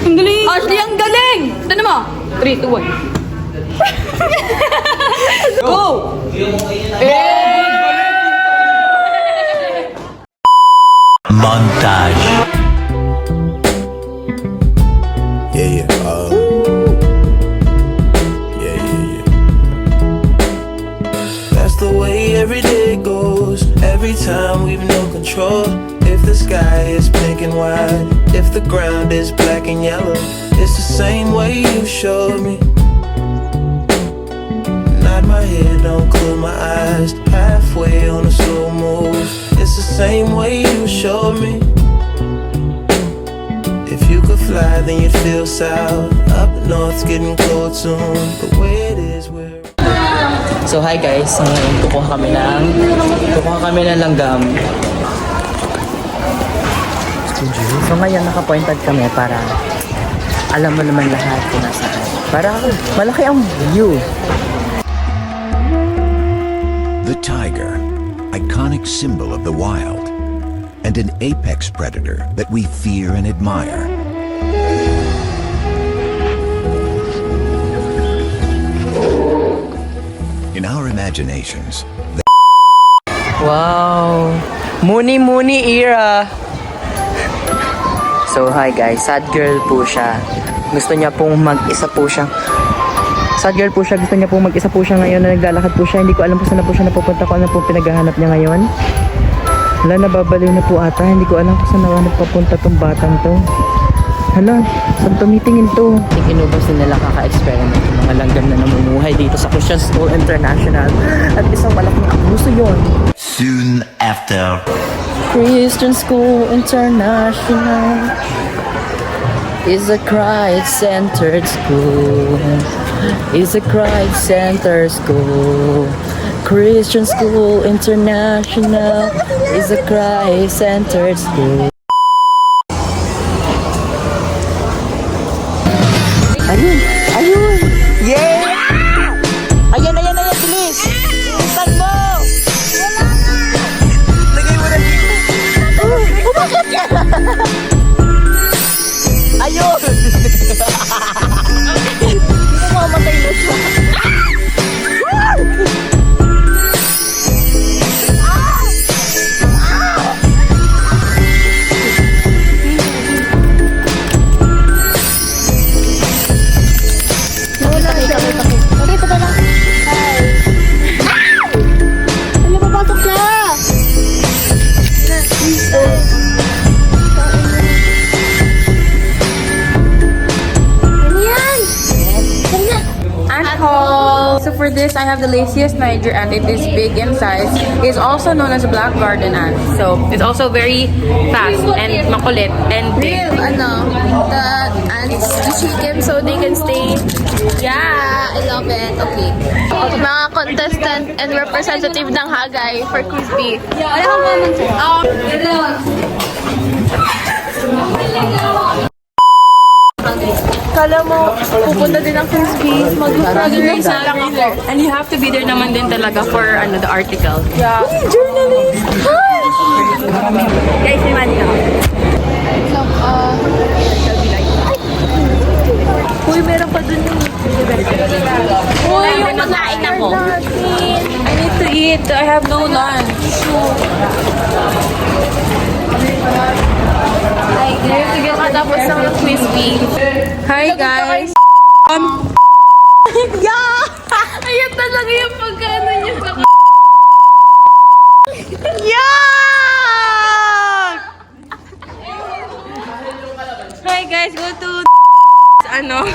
Ang galing! Ashley, ang galing! Tignan mo! 3, 2, 1. Go! Montage. Yeah. That's the way every day goes. Every time we've no control. If the sky is pink and white, if the ground is black and yellow, it's the same way you showed me. Nod my head, don't close my eyes. Halfway on a slow move. It's the same way you showed me. If you could fly, then you'd feel south. Up north's getting cold soon. The way it is, we're So hi guys, so ngayon kukuha kami ng langgam. So ngayon naka-pointed kami para alam mo naman lahat kung nasaan. Para malaki ang view. The tiger, iconic symbol of the wild, and an apex predator that we fear and admire. In our imaginations, Wow! Muni era! So hi guys, sad girl po siya. Gusto niya pong mag-isa po siya. Sad girl po siya, gusto niya pong mag-isa po siya ngayon na naglalakad po siya. Hindi ko alam kung saan na po siya napupunta, kung ano po pinaghahanap niya ngayon. Hala, nababaliw na po ata. Hindi ko alam kung saan na nagpapunta tong batang to. Hala, saan tumitingin to? Inubos din nila kaka-experiment ng mga langgam na namumuhay dito sa Christian School International. At isang malaking abuso yun. soon after. Christian School International is a Christ-centered school. Is a Christ-centered school. Christian School International is a Christ-centered school. Ayun! Yeah! Ayan, bilis! Bilisan mo! Lagay mo na dito. Umakit ka! Ayun! Mamatay na siya. So for this, I have the laziest Niger ant. It is big in size. It's also known as black garden ant. So it's also very fast and makulit and big. The ants, you shake them so they can stay. Yeah, I love it. Okay. Mga contestant and representative ng Hagay for Crispy. Kala mo, pupunta din ang Crispy. Mag-fragment lang ako. And you have to be there naman din talaga for the article. Yeah. Journalist! Hi! Guys, may mali ako. Uy, meron pa dun yung... Uy, yung magkain ako. I need to eat. I have no lunch. Tapos ng Crispy. Hi, guys. Yeah! Ayun talaga yung pagkano niya sa... Yuck! Hi, guys. Go to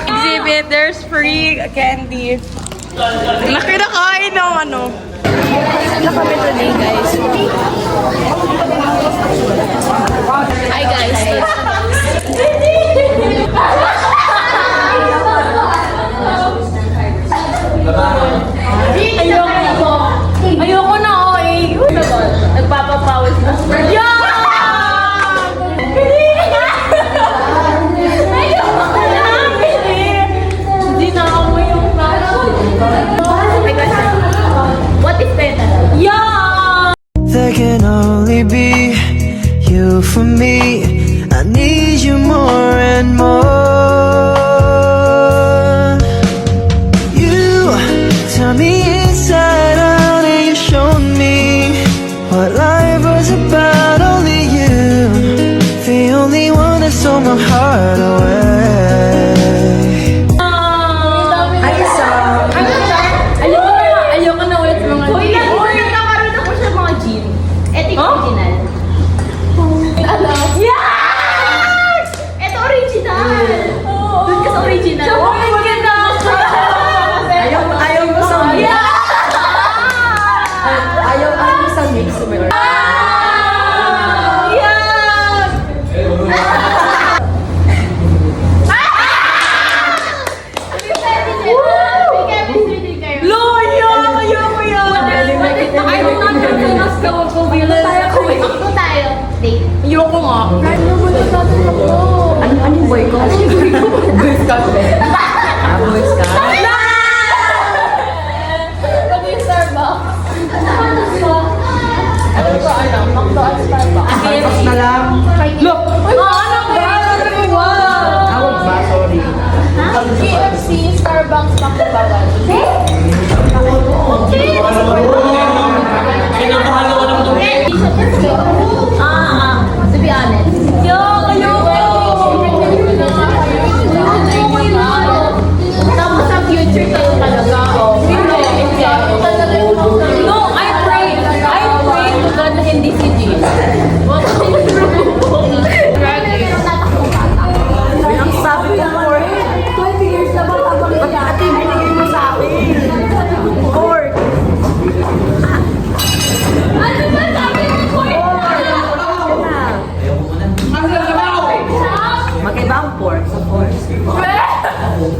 exhibit. There's free candy. Nakinakain ng Ano kami today, guys? Hi, guys. Ayoko na, nagpapapawis na. Hindi na ako yung What is better? There can only be you for me. I need you more and more. pork.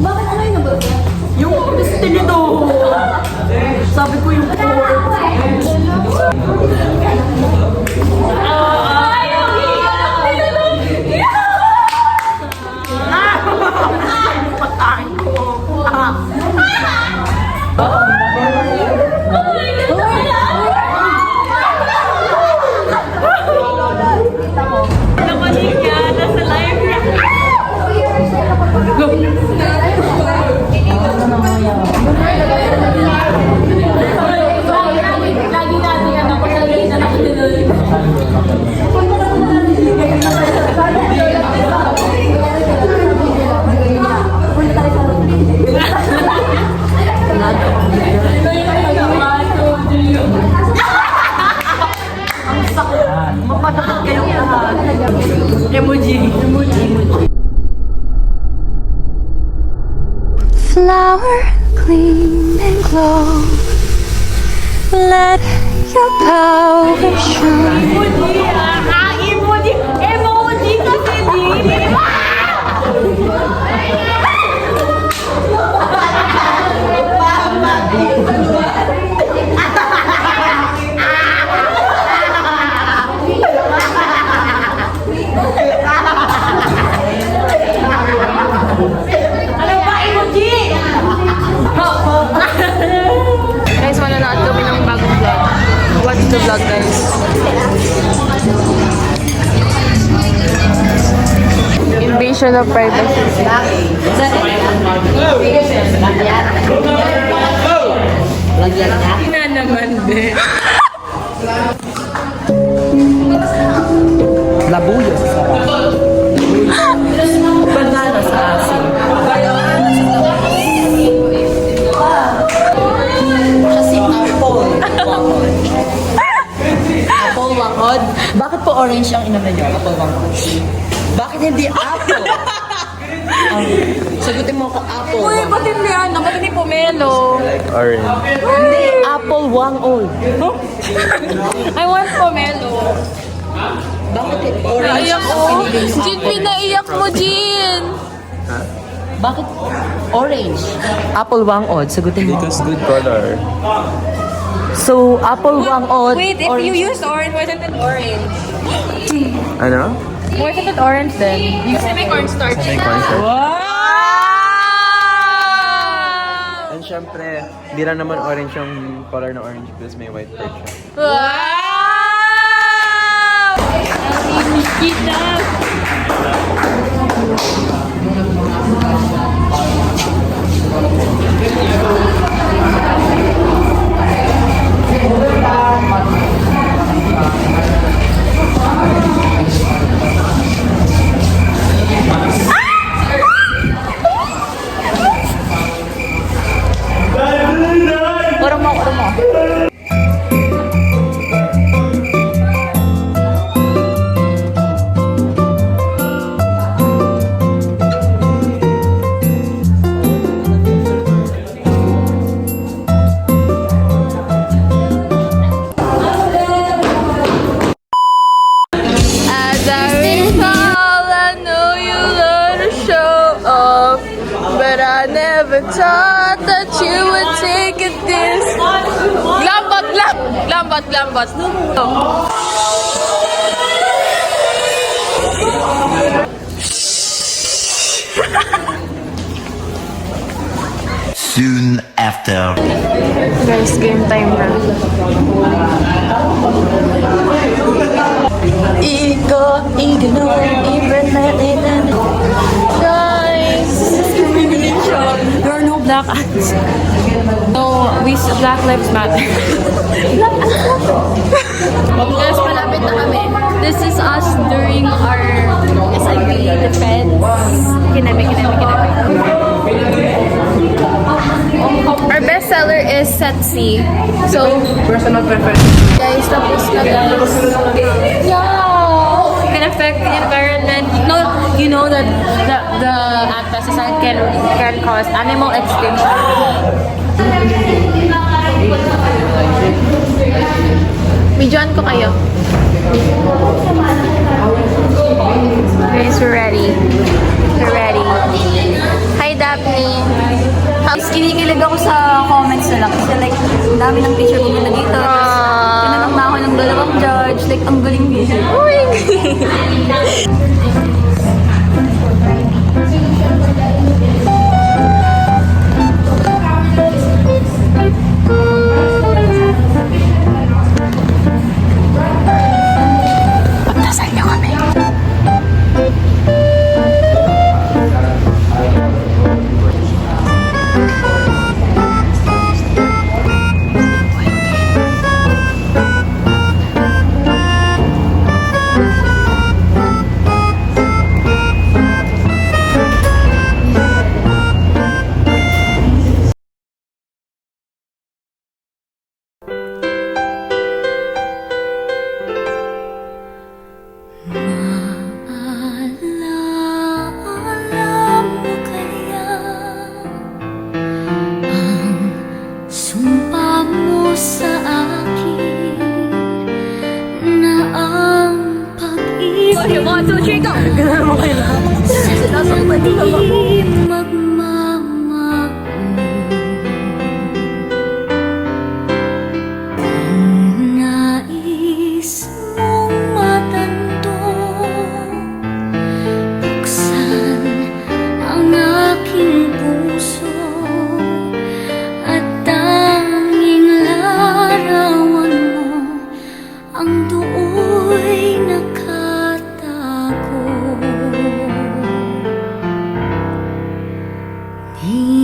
Bakit ano yun ba? Yung tinito. Sabi ko yung pork. Mapatapot kayong lahat. Emoji. Flower, clean and glow. Let your power shine. Emoji kasi di. Guys, mananood kami ng bagong vlog. Watch the vlog, guys. Invasion of privacy. Ina naman, be. Labuyo sa sarap. Banana sa asin. Apple wangod. Bakit po orange ang inamin niyo? Apple wangod. Bakit hindi apple? Sagutin mo ako apple. Uy, ba't hindi ano? Ba't hindi pomelo? Hindi, apple wangod. I want pomelo. Bakit orange Naiyak ang ko. pinili mo? Jin, pinaiyak mo, Jin. Bakit orange? Apple wangod. Sagutin mo. Because good color. So, apple wangod. Wait, if you used orange, why isn't it orange? Ano? Why isn't it orange then? Use na may cornstarch. And syempre, hindi lang naman orange yung color na orange because may white part siya. Wow! As I recall, I know you love to show off, but I never thought that you would take it this. Lambat. Soon after. Guys, game time na. Guys, discrimination. There are no black ants. No, Black Lives Matter. Guys, malapit na kami. This is us during our SIP defense. Kinami. Our bestseller is Setsi. So, Personal preference. guys, tapos na guys. Yeah! Can affect the environment. No, you know that the pesticide can cause animal extinction. Videoan ko kayo. Guys, we're ready. You're ready. Hi, Daphne. Kinikilig ako sa comments nila kasi like, ang dami ng teacher pumunta dito. Tapos, tinanong na ako ng dalawang judge. Like, ang galing nila. Alam mo kaya ang sumpa mo sa akin na ang pag-ibig Okay, 1, 2, 3, go! sa'yo'y di magmamahal. Kung nais mong matanto, buksan ang aking puso at tanging larawan mo ang do'y nakatago. Di